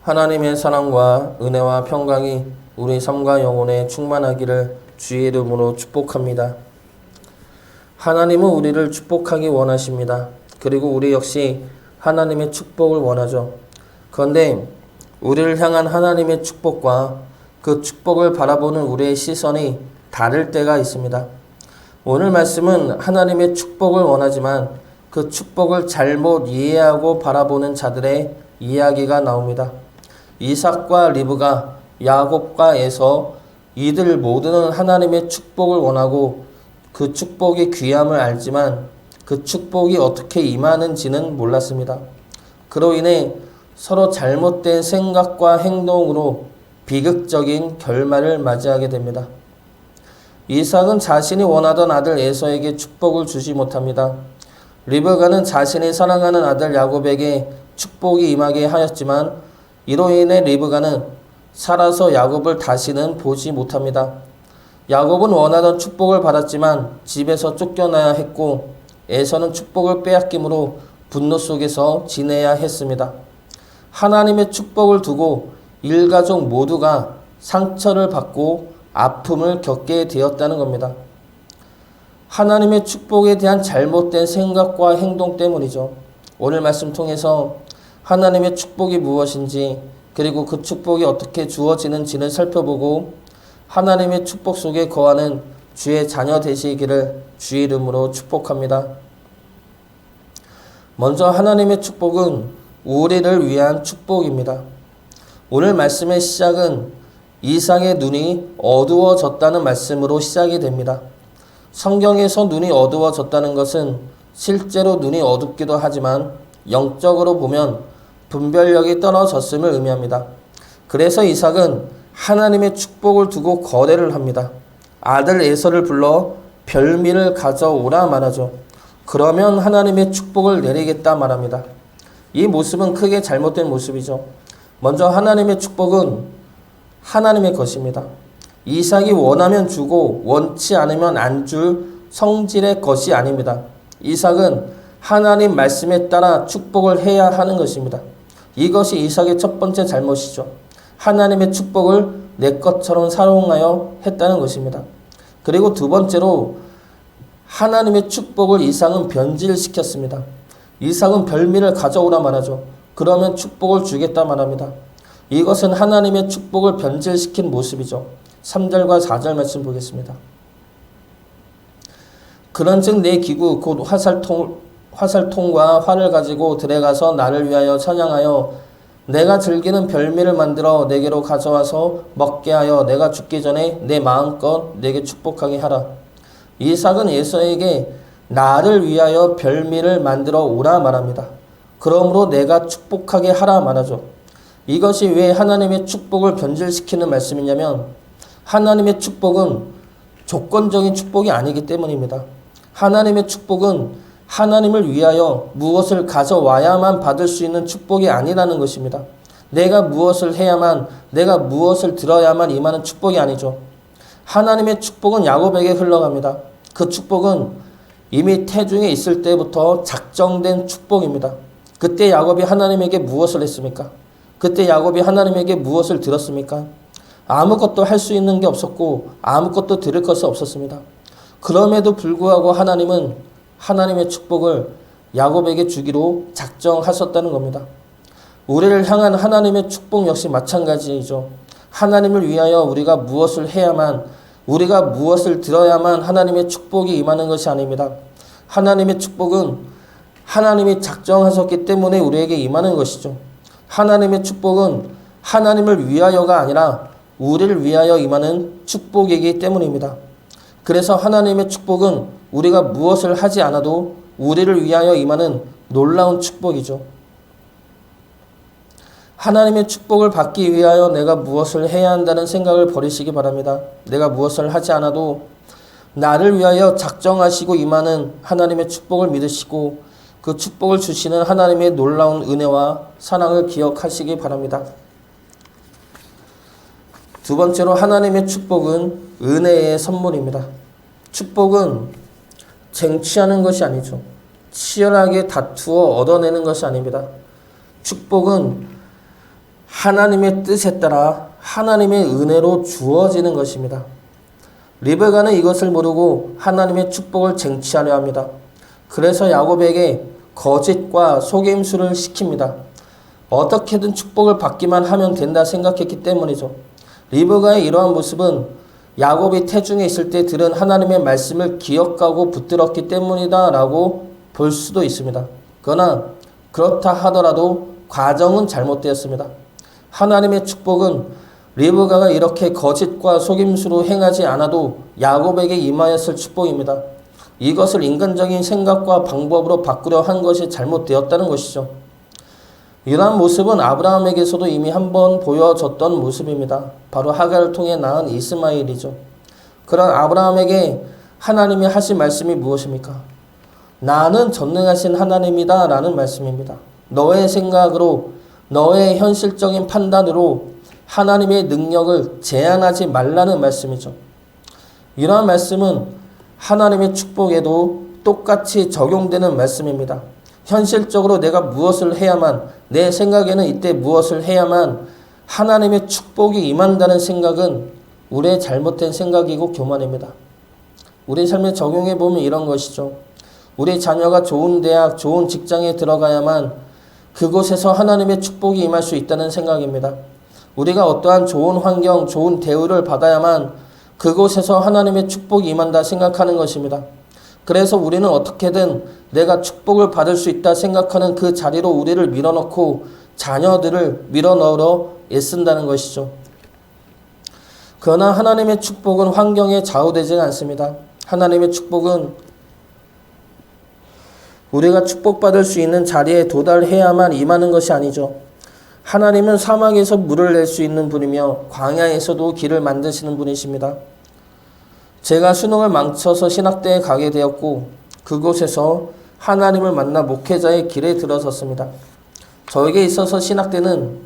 하나님의 사랑과 은혜와 평강이 우리 삶과 영혼에 충만하기를 주의 이름으로 축복합니다. 하나님은 우리를 축복하기 원하십니다. 그리고 우리 역시 하나님의 축복을 원하죠. 그런데 우리를 향한 하나님의 축복과 그 축복을 바라보는 우리의 시선이 다를 때가 있습니다. 오늘 말씀은 하나님의 축복을 원하지만 그 축복을 잘못 이해하고 바라보는 자들의 이야기가 나옵니다. 이삭과 리브가 야곱과 에서 이들 모두는 하나님의 축복을 원하고 그 축복이 귀함을 알지만 그 축복이 어떻게 임하는지는 몰랐습니다. 그로 인해 서로 잘못된 생각과 행동으로 비극적인 결말을 맞이하게 됩니다. 이삭은 자신이 원하던 아들 에서에게 축복을 주지 못합니다. 리브가는 자신이 사랑하는 아들 야곱에게 축복이 임하게 하였지만 이로 인해 리브가는 살아서 야곱을 다시는 보지 못합니다. 야곱은 원하던 축복을 받았지만 집에서 쫓겨나야 했고 에서는 축복을 빼앗김으로 분노 속에서 지내야 했습니다. 하나님의 축복을 두고 일가족 모두가 상처를 받고 아픔을 겪게 되었다는 겁니다. 하나님의 축복에 대한 잘못된 생각과 행동 때문이죠. 오늘 말씀 통해서 하나님의 축복이 무엇인지 그리고 그 축복이 어떻게 주어지는지를 살펴보고 하나님의 축복 속에 거하는 주의 자녀 되시기를 주의 이름으로 축복합니다. 먼저 하나님의 축복은 우리를 위한 축복입니다. 오늘 말씀의 시작은 이삭의 눈이 어두워졌다는 말씀으로 시작이 됩니다. 성경에서 눈이 어두워졌다는 것은 실제로 눈이 어둡기도 하지만 영적으로 보면 분별력이 떨어졌음을 의미합니다. 그래서 이삭은 하나님의 축복을 두고 거래를 합니다. 아들 에서를 불러 별미를 가져오라 말하죠. 그러면 하나님의 축복을 내리겠다 말합니다. 이 모습은 크게 잘못된 모습이죠. 먼저 하나님의 축복은 하나님의 것입니다. 이삭이 원하면 주고 원치 않으면 안 줄 성질의 것이 아닙니다. 이삭은 하나님 말씀에 따라 축복을 해야 하는 것입니다. 이것이 이삭의 첫 번째 잘못이죠. 하나님의 축복을 내 것처럼 사용하여 했다는 것입니다. 그리고 두 번째로 하나님의 축복을 이삭은 변질시켰습니다. 이삭은 별미를 가져오라 말하죠. 그러면 축복을 주겠다 말합니다. 이것은 하나님의 축복을 변질시킨 모습이죠. 3절과 4절 말씀 보겠습니다. 그런즉 내 기구 곧 화살통과 활을 가지고 들에 가서 나를 위하여 찬양하여 내가 즐기는 별미를 만들어 내게로 가져와서 먹게 하여 내가 죽기 전에 내 마음껏 내게 축복하게 하라. 이삭은 에서에게 나를 위하여 별미를 만들어 오라 말합니다. 그러므로 내가 축복하게 하라 말하죠. 이것이 왜 하나님의 축복을 변질시키는 말씀이냐면 하나님의 축복은 조건적인 축복이 아니기 때문입니다. 하나님의 축복은 하나님을 위하여 무엇을 가져와야만 받을 수 있는 축복이 아니라는 것입니다. 내가 무엇을 해야만, 내가 무엇을 들어야만 임하는 축복이 아니죠. 하나님의 축복은 야곱에게 흘러갑니다. 그 축복은 이미 태중에 있을 때부터 작정된 축복입니다. 그때 야곱이 하나님에게 무엇을 했습니까? 그때 야곱이 하나님에게 무엇을 들었습니까? 아무것도 할 수 있는 게 없었고 아무것도 들을 것이 없었습니다. 그럼에도 불구하고 하나님은 하나님의 축복을 야곱에게 주기로 작정하셨다는 겁니다. 우리를 향한 하나님의 축복 역시 마찬가지이죠. 하나님을 위하여 우리가 무엇을 해야만, 우리가 무엇을 들어야만 하나님의 축복이 임하는 것이 아닙니다. 하나님의 축복은 하나님이 작정하셨기 때문에 우리에게 임하는 것이죠. 하나님의 축복은 하나님을 위하여가 아니라 우리를 위하여 임하는 축복이기 때문입니다. 그래서 하나님의 축복은 우리가 무엇을 하지 않아도 우리를 위하여 임하는 놀라운 축복이죠. 하나님의 축복을 받기 위하여 내가 무엇을 해야 한다는 생각을 버리시기 바랍니다. 내가 무엇을 하지 않아도 나를 위하여 작정하시고 임하는 하나님의 축복을 믿으시고 그 축복을 주시는 하나님의 놀라운 은혜와 사랑을 기억하시기 바랍니다. 두 번째로 하나님의 축복은 은혜의 선물입니다. 축복은 쟁취하는 것이 아니죠. 치열하게 다투어 얻어내는 것이 아닙니다. 축복은 하나님의 뜻에 따라 하나님의 은혜로 주어지는 것입니다. 리브가는 이것을 모르고 하나님의 축복을 쟁취하려 합니다. 그래서 야곱에게 거짓과 속임수를 시킵니다. 어떻게든 축복을 받기만 하면 된다 생각했기 때문이죠. 리브가의 이러한 모습은 야곱이 태중에 있을 때 들은 하나님의 말씀을 기억하고 붙들었기 때문이다 라고 볼 수도 있습니다. 그러나 그렇다 하더라도 과정은 잘못되었습니다. 하나님의 축복은 리브가가 이렇게 거짓과 속임수로 행하지 않아도 야곱에게 임하였을 축복입니다. 이것을 인간적인 생각과 방법으로 바꾸려 한 것이 잘못되었다는 것이죠. 이러한 모습은 아브라함에게서도 이미 한번 보여졌던 모습입니다. 바로 하갈을 통해 낳은 이스마엘이죠. 그런 아브라함에게 하나님이 하신 말씀이 무엇입니까? 나는 전능하신 하나님이다 라는 말씀입니다. 너의 생각으로, 너의 현실적인 판단으로 하나님의 능력을 제한하지 말라는 말씀이죠. 이러한 말씀은 하나님의 축복에도 똑같이 적용되는 말씀입니다. 현실적으로 내가 무엇을 해야만, 내 생각에는 이때 무엇을 해야만 하나님의 축복이 임한다는 생각은 우리의 잘못된 생각이고 교만입니다. 우리 삶에 적용해 보면 이런 것이죠. 우리 자녀가 좋은 대학, 좋은 직장에 들어가야만 그곳에서 하나님의 축복이 임할 수 있다는 생각입니다. 우리가 어떠한 좋은 환경, 좋은 대우를 받아야만 그곳에서 하나님의 축복이 임한다 생각하는 것입니다. 그래서 우리는 어떻게든 내가 축복을 받을 수 있다 생각하는 그 자리로 우리를 밀어넣고 자녀들을 밀어넣으러 애쓴다는 것이죠. 그러나 하나님의 축복은 환경에 좌우되지 않습니다. 하나님의 축복은 우리가 축복받을 수 있는 자리에 도달해야만 임하는 것이 아니죠. 하나님은 사막에서 물을 낼 수 있는 분이며 광야에서도 길을 만드시는 분이십니다. 제가 수능을 망쳐서 신학대에 가게 되었고 그곳에서 하나님을 만나 목회자의 길에 들어섰습니다. 저에게 있어서 신학대는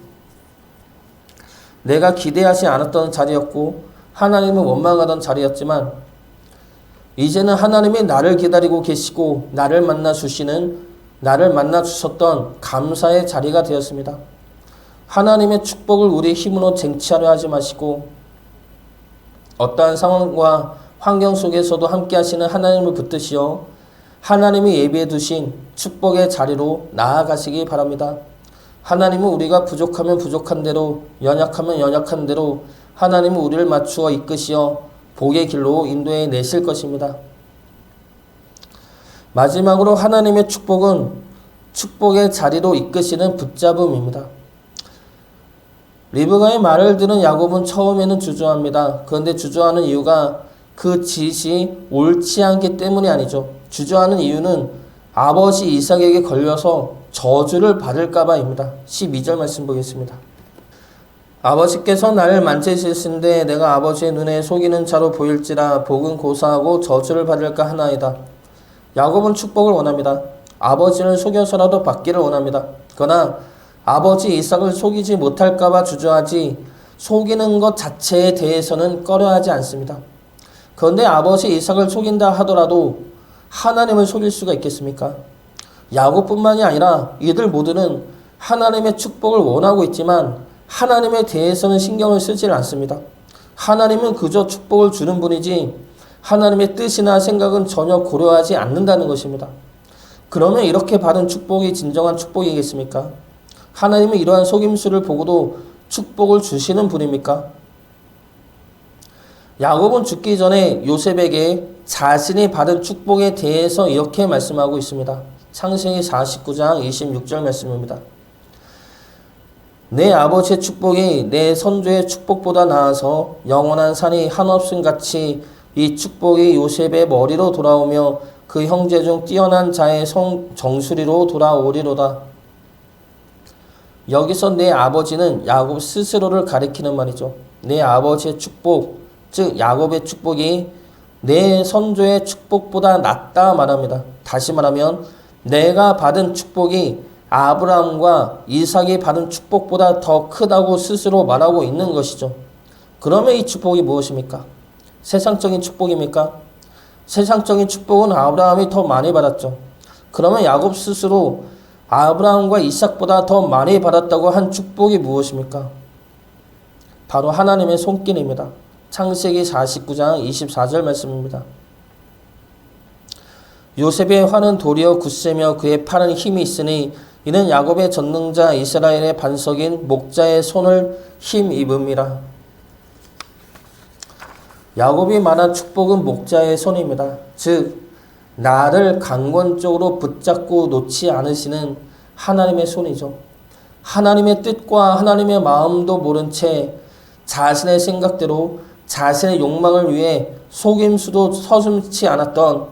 내가 기대하지 않았던 자리였고 하나님을 원망하던 자리였지만 이제는 하나님이 나를 기다리고 계시고 나를 만나 주셨던 감사의 자리가 되었습니다. 하나님의 축복을 우리의 힘으로 쟁취하려 하지 마시고 어떠한 상황과 환경 속에서도 함께 하시는 하나님을 붙드시어 하나님이 예비해 두신 축복의 자리로 나아가시기 바랍니다. 하나님은 우리가 부족하면 부족한 대로, 연약하면 연약한 대로 하나님은 우리를 맞추어 이끄시어 복의 길로 인도해 내실 것입니다. 마지막으로 하나님의 축복은 축복의 자리로 이끄시는 붙잡음입니다. 리브가의 말을 들은 야곱은 처음에는 주저합니다. 그런데 주저하는 이유가 그 짓이 옳지 않기 때문이 아니죠. 주저하는 이유는 아버지 이삭에게 걸려서 저주를 받을까 봐입니다. 12절 말씀 보겠습니다. 아버지께서 나를 만지시는데 내가 아버지의 눈에 속이는 자로 보일지라 복은 고사하고 저주를 받을까 하나이다. 야곱은 축복을 원합니다. 아버지를 속여서라도 받기를 원합니다. 그러나 아버지 이삭을 속이지 못할까 봐 주저하지 속이는 것 자체에 대해서는 꺼려하지 않습니다. 그런데 아버지 이삭을 속인다 하더라도 하나님을 속일 수가 있겠습니까? 야곱뿐만이 아니라 이들 모두는 하나님의 축복을 원하고 있지만 하나님에 대해서는 신경을 쓰질 않습니다. 하나님은 그저 축복을 주는 분이지 하나님의 뜻이나 생각은 전혀 고려하지 않는다는 것입니다. 그러면 이렇게 받은 축복이 진정한 축복이겠습니까? 하나님은 이러한 속임수를 보고도 축복을 주시는 분입니까? 야곱은 죽기 전에 요셉에게 자신이 받은 축복에 대해서 이렇게 말씀하고 있습니다. 창세기 49장 26절 말씀입니다. 내 아버지의 축복이 내 선조의 축복보다 나아서 영원한 산이 한없음 같이 이 축복이 요셉의 머리로 돌아오며 그 형제 중 뛰어난 자의 정수리로 돌아오리로다. 여기서 내 아버지는 야곱 스스로를 가리키는 말이죠. 내 아버지의 축복, 즉 야곱의 축복이 내 선조의 축복보다 낫다 말합니다. 다시 말하면 내가 받은 축복이 아브라함과 이삭이 받은 축복보다 더 크다고 스스로 말하고 있는 것이죠. 그러면 이 축복이 무엇입니까? 세상적인 축복입니까? 세상적인 축복은 아브라함이 더 많이 받았죠. 그러면 야곱 스스로 아브라함과 이삭보다 더 많이 받았다고 한 축복이 무엇입니까? 바로 하나님의 손길입니다. 창세기 49장 24절 말씀입니다. 요셉의 활은 도리어 굳세며 그의 팔은 힘이 있으니 이는 야곱의 전능자 이스라엘의 반석인 목자의 손을 힘입음이라. 야곱이 말한 축복은 목자의 손입니다. 즉 나를 강권적으로 붙잡고 놓지 않으시는 하나님의 손이죠. 하나님의 뜻과 하나님의 마음도 모른 채 자신의 생각대로 자신의 욕망을 위해 속임수도 서슴지 않았던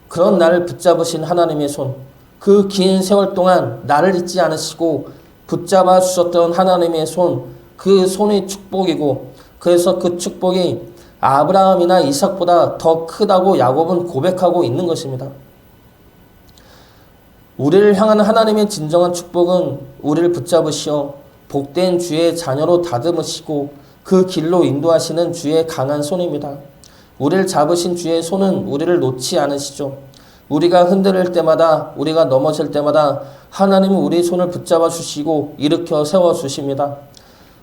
그런 나를 붙잡으신 하나님의 손, 그 긴 세월 동안 나를 잊지 않으시고 붙잡아 주셨던 하나님의 손, 그 손이 축복이고, 그래서 그 축복이 아브라함이나 이삭보다 더 크다고 야곱은 고백하고 있는 것입니다. 우리를 향한 하나님의 진정한 축복은 우리를 붙잡으시어 복된 주의 자녀로 다듬으시고 그 길로 인도하시는 주의 강한 손입니다. 우리를 잡으신 주의 손은 우리를 놓지 않으시죠. 우리가 흔들릴 때마다, 우리가 넘어질 때마다 하나님은 우리 손을 붙잡아 주시고 일으켜 세워 주십니다.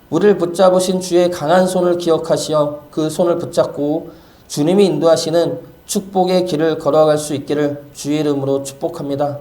우리를 붙잡으신 주의 강한 손을 기억하시어 그 손을 붙잡고 주님이 인도하시는 축복의 길을 걸어갈 수 있기를 주의 이름으로 축복합니다.